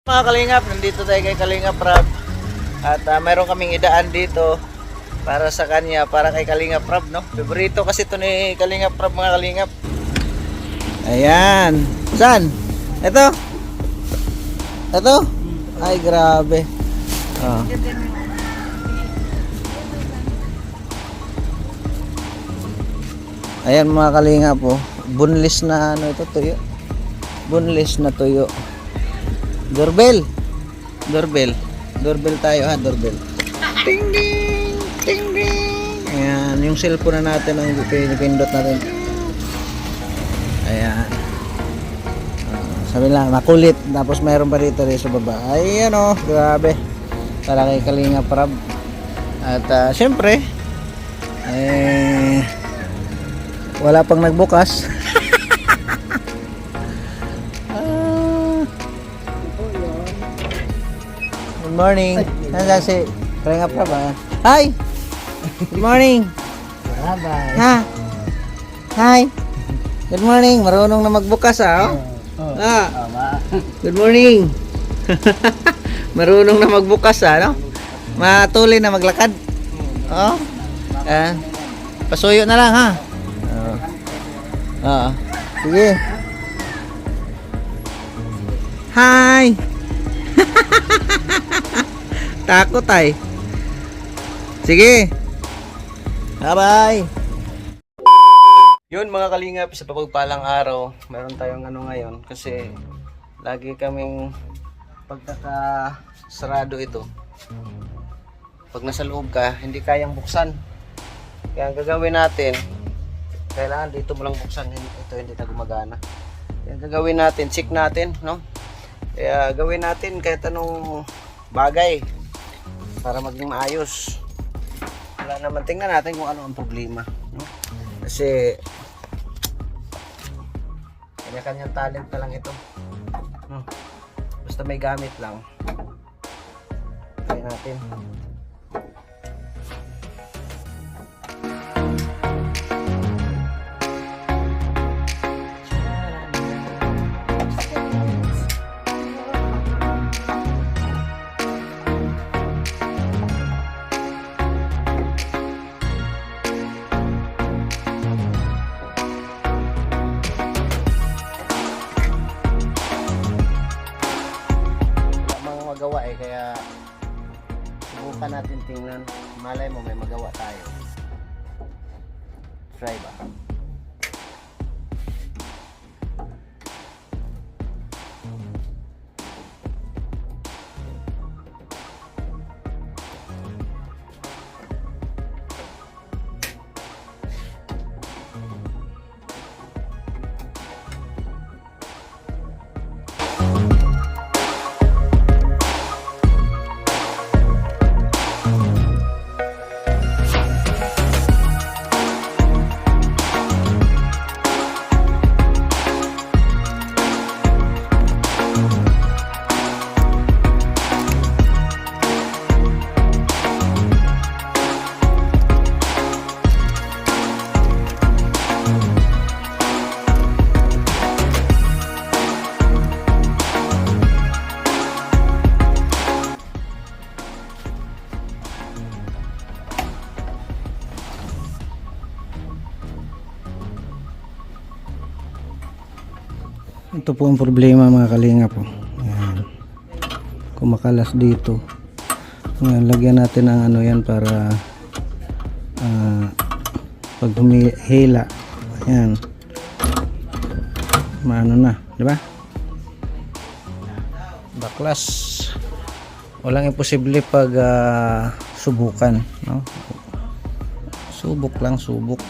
Mga Kalingap, nandito tayo kay Kalingap Rob. At mayroon kaming idaan dito para sa kanya, para kay Kalingap Rob, no? Favorito kasi ito ni Kalingap Rob, mga Kalingap. Ayan. Saan? Ito? Ito? Ay, grabe. Oh. Ayan mga Kalingap, oh. Bunlis na ano ito, tuyo. Bunlis na tuyo. Doorbell. Doorbell. Doorbell tayo ha, doorbell. Ting ding, ting ding. Ayan, yung cellphone na natin ang pinindot natin. Ayan. Sabi lang, makulit. Tapos mayroon pa dito rin sa baba. Ayan o, grabe. Para kay Kalingap Rob. At syempre, wala pang nagbukas. Good morning. Nasaan si Kalingap Rob ba? Hi! Good morning. Bye-bye. Ha? Hi! Good morning. Marunong na magbukas ah. Oh. Ah. Good morning. Marunong na magbukas ah, no? Matuloy na maglakad. Oh. Pasuyo na lang ha. Oo. Sige. Hi. Takot ay. Sige. Bye-bye. Yun mga Kalingap, sa pagpalang araw, meron tayong ano ngayon kasi lagi kaming pagkakasarado ito. Pag nasa loob ka, hindi kayang buksan. Kaya ang gagawin natin, kailangan dito mo lang buksan. Ito hindi na gumagana. Kaya ang gagawin natin, check natin, no? Kaya gawin natin kahit anong bagay para maging maayos. Wala naman, tingnan natin kung ano ang problema, no? Kasi kanya-kanyang talent pa lang ito, no? Basta may gamit lang. Try natin. Magawa kaya subukan natin, tingnan, malay mo may magawa tayo. Try ba? Ito po ang problema mga Kalingap po. Ayan. Kumakalas dito. Ayan, lagyan natin ng ano yan para pag humihila, ayan, maano na, di ba? Baklas. Walang imposible pag subukan, no? Subok lang, subok.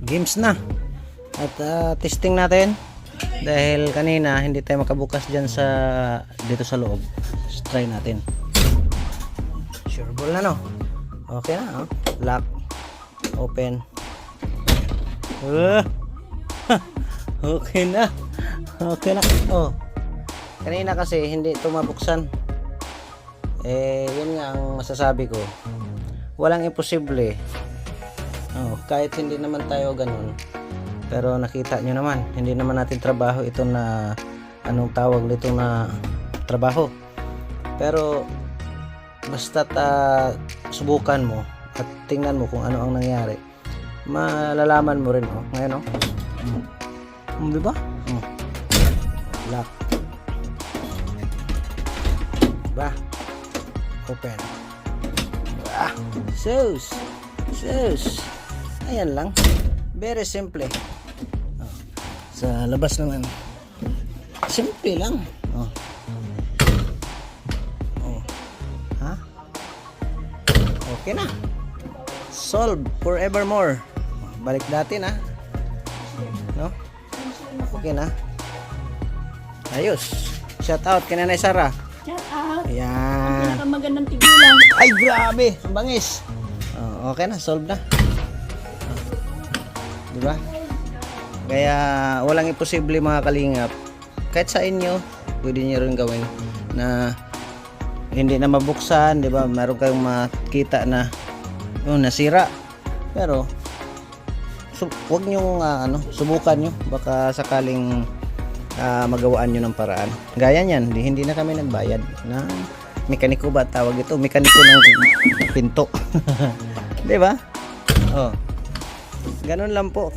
games na. At testing natin dahil kanina hindi tayo makabukas dyan dito sa loob. Let's try natin. Sure ball na, no? Okay na, oh. Lock, open. Okay na. Okay na. Oh. Kanina kasi hindi ito mabuksan. Yun nga ang masasabi ko. Walang imposible. Oh, kahit hindi naman tayo ganun. Pero nakita nyo naman, hindi naman natin trabaho ito na anong tawag nito na trabaho. Pero basta subukan mo at tingnan mo kung ano ang nangyari. Malalaman mo rin, oh. Ngayon, oh. Di ba? Lock. Diba? Open. Sus. Ayan lang. Very simple. Sa labas naman. Simple lang. Ha? Okay na. Solve forevermore. Balik natin, ha. No? Okay na. Ayos. Shout out kay Nanay Sara. Shout out. Ayan. Pinakamagandang tigulang. Ay, grabe. Ang bangis. Okay na. Solve na. Diba? Kaya walang imposible mga kalingap. Kahit sa inyo, pwede nyo rin gawin na hindi na mabuksan, diba? Meron kayong makita na nasira. Pero wag nyo subukan nyo. Baka sakaling magawaan nyo ng paraan. Gaya niyan, hindi na kami nagbayad na mekaniko ba tawag ito? Mekaniko ng pinto. Diba? Oh. Ganun lang po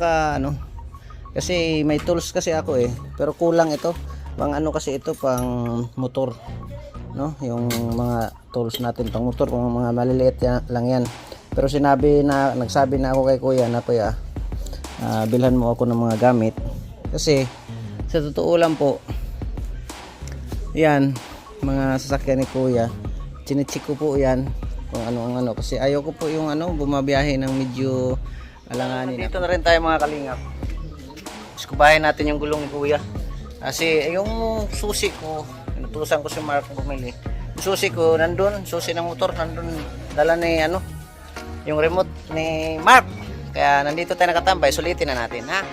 kasi may tools kasi ako pero kulang ito pang kasi ito pang motor, no? Yung mga tools natin pang motor, kung mga maliliit lang yan. Pero nagsabi na ako kay kuya na, kuya, bilhan mo ako ng mga gamit kasi sa totoo lang po yan, mga sasakyan ni kuya, chinecheck ko po yan kung ano kasi ayaw ko po yung bumabiyahe ng medyo alanganin. Dito na rin tayo mga kalingap. Iskubahin natin yung gulong ni kuya. Kasi yung susi ko, inutusan ko si Mark bumili. Yung susi ko nandun, susi ng motor nandun, dala ni yung remote ni Mark. Kaya nandito tayo nakatambay, sulitin na natin, ha.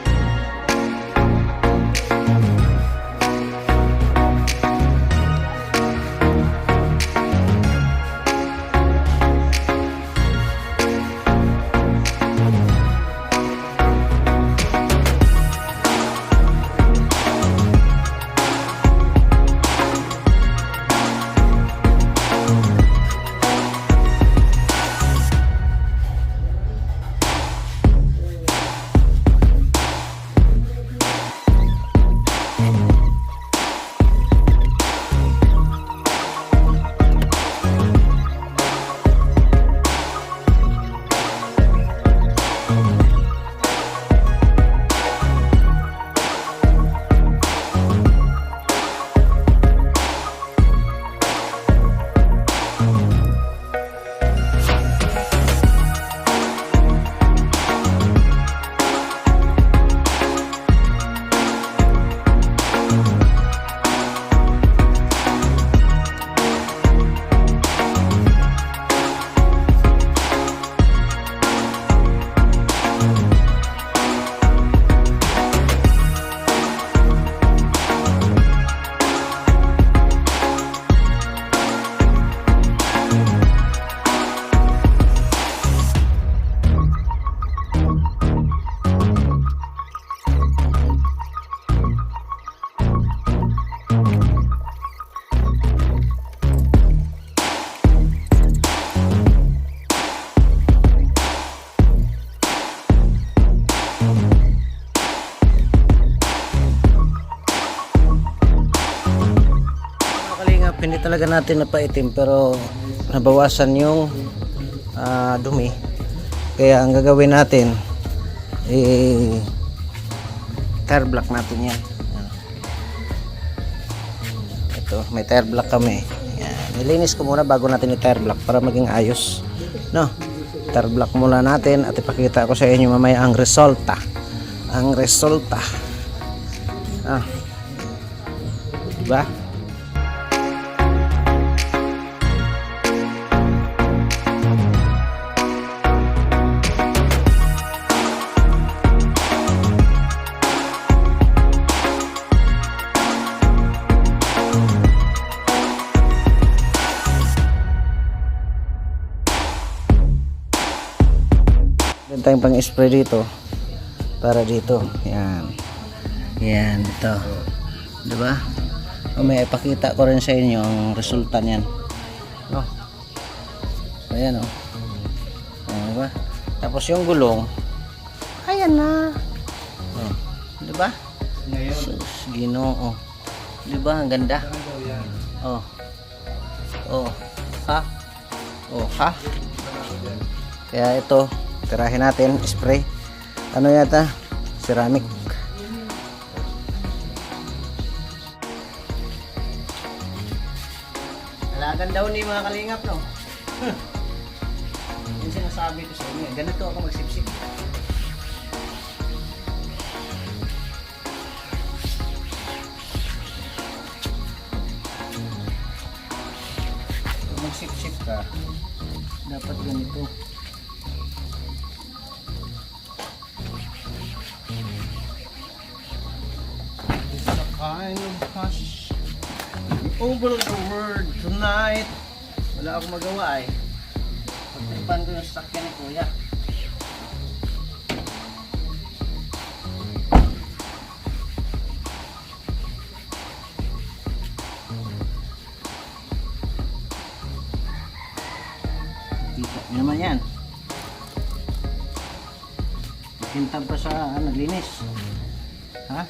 Hindi talaga natin napaitim pero nabawasan yung dumi. Kaya ang gagawin natin tire block natin yan. Ito, may tire block kami. Yan. Nilinis ko muna bago natin i-tire block para maging ayos, no? Filter block muna natin at ipakita ko sa inyo mamaya ang resulta. Ang resulta. Diba? Meron tayong pang-spray dito para dito. Yan. Yan, ito. Diba? May ipakita ko rin sa inyo ang resulta niyan. No? Ayan, oh. Ayan, diba? Tapos yung gulong, ayan na. Oh. Diba? Sus, Ginoo. Diba? Ang ganda. Oh. Oh. Ha? Oh, ha? Kaya ito, tirahin natin, spray. Ano yata? Ceramic. Alagan daw ni mga kalingap, no? Yung sinasabi ko sa inyo. Ganito ako magsipsip. Kung magsipsip ka, dapat ganito. It's a kind of hush over the world tonight. Wala akong magawa eh. Pagtripan ko yung sasakyan ni Kuya. Kita nyo naman yan. Kintab pa sa naglinis. Ha?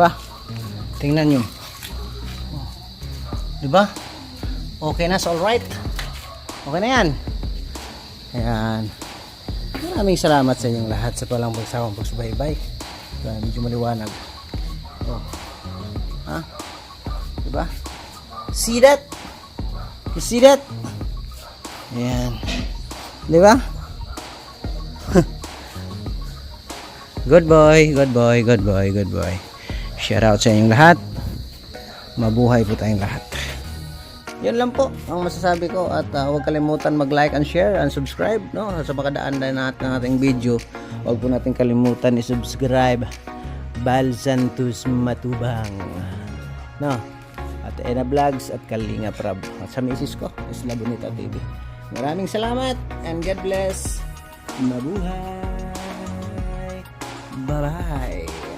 ba? Tingnan nyo. Di ba? Okay na, so alright. Okay na yan. Ayan. Maraming salamat sa inyong lahat sa palang pagsawang pagsubaybay. Medyo maliwanag. Oh. Ha? Di ba? See that? You see that? Ayan. Di ba? Good boy, good boy, good boy, good boy. Shout out sa inyong lahat. Mabuhay po tayong lahat. Yun lang po ang masasabi ko at huwag kalimutan mag-like and share and subscribe, no? Sa makadaan na natin ng ating video, huwag po natin kalimutan i-subscribe Balsantus Matubang, no? At Ena Vlogs at Kalinga Prab at sa misis ko Isla Bonita TV. Maraming salamat and God bless. Mabuhay. Bye-bye.